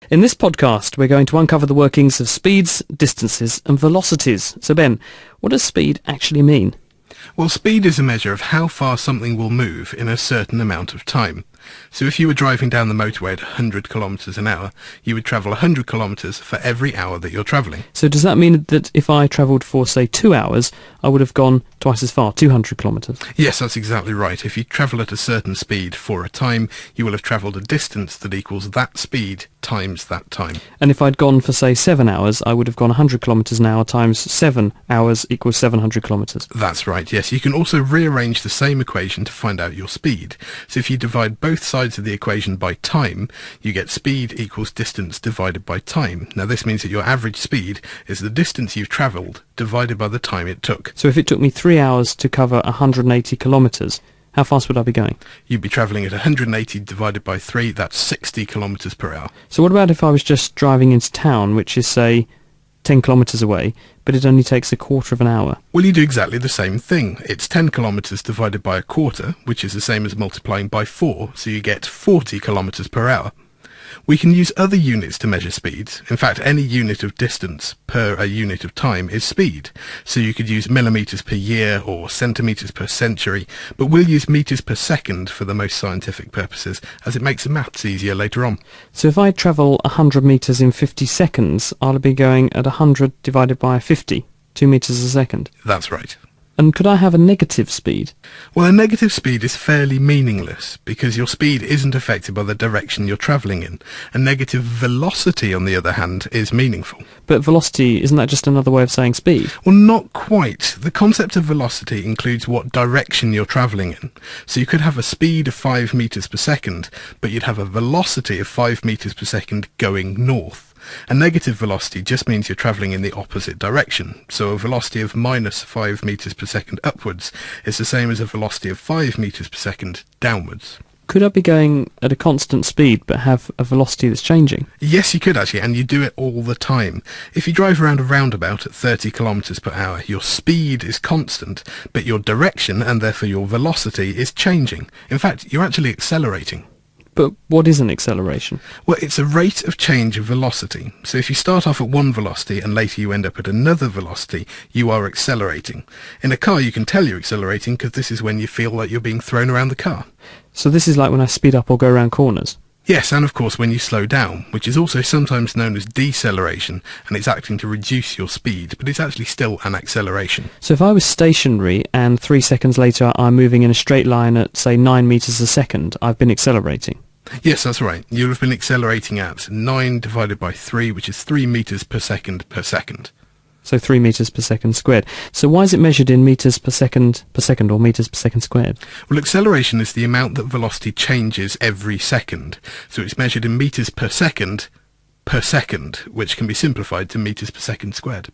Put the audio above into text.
In this podcast, we're going to uncover the workings of speeds, distances and velocities. So Ben, what does speed actually mean? Well, speed is a measure of how far something will move in a certain amount of time. So if you were driving down the motorway at 100 kilometres an hour, you would travel 100 kilometres for every hour that you're travelling. So does that mean that if I travelled for, say, 2 hours, I would have gone twice as far, 200 kilometres? Yes, that's exactly right. If you travel at a certain speed for a time, you will have travelled a distance that equals that speed times that time. And if I'd gone for, say, 7 hours, I would have gone 100 kilometres an hour times 7 hours equals 700 kilometres. That's right, yes. You can also rearrange the same equation to find out your speed. So if you divide both sides of the equation by time, you get speed equals distance divided by time. Now this means that your average speed is the distance you've travelled divided by the time it took. So if it took me 3 hours to cover 180 kilometres, how fast would I be going? You'd be travelling at 180 divided by 3, that's 60 kilometres per hour. So what about if I was just driving into town, which is, say, 10 kilometres away, but it only takes a quarter of an hour? Well, you do exactly the same thing. It's 10 kilometres divided by a quarter, which is the same as multiplying by 4, so you get 40 kilometres per hour. We can use other units to measure speeds. In fact, any unit of distance per a unit of time is speed. So you could use millimetres per year or centimetres per century, but we'll use metres per second for the most scientific purposes, as it makes the maths easier later on. So if I travel 100 metres in 50 seconds, I'll be going at 100 divided by 50, 2 metres a second. That's right. And could I have a negative speed? Well, a negative speed is fairly meaningless because your speed isn't affected by the direction you're travelling in. A negative velocity, on the other hand, is meaningful. But velocity, isn't that just another way of saying speed? Well, not quite. The concept of velocity includes what direction you're travelling in. So you could have a speed of 5 metres per second, but you'd have a velocity of 5 metres per second going north. A negative velocity just means you're travelling in the opposite direction, so a velocity of minus 5 metres per second upwards is the same as a velocity of 5 metres per second downwards. Could I be going at a constant speed but have a velocity that's changing? Yes, you could actually, and you do it all the time. If you drive around a roundabout at 30 kilometres per hour, your speed is constant, but your direction, and therefore your velocity, is changing. In fact, you're actually accelerating. But what is an acceleration? Well, it's a rate of change of velocity. So if you start off at one velocity and later you end up at another velocity, you are accelerating. In a car, you can tell you're accelerating because this is when you feel like you're being thrown around the car. So this is like when I speed up or go around corners? Yes, and of course when you slow down, which is also sometimes known as deceleration, and it's acting to reduce your speed, but it's actually still an acceleration. So if I was stationary and 3 seconds later I'm moving in a straight line at, say, 9 metres a second, I've been accelerating? Yes, that's right. You'll have been accelerating at 9 divided by 3, which is 3 metres per second per second. So 3 metres per second squared. So why is it measured in metres per second or metres per second squared? Well, acceleration is the amount that velocity changes every second. So it's measured in metres per second, which can be simplified to metres per second squared.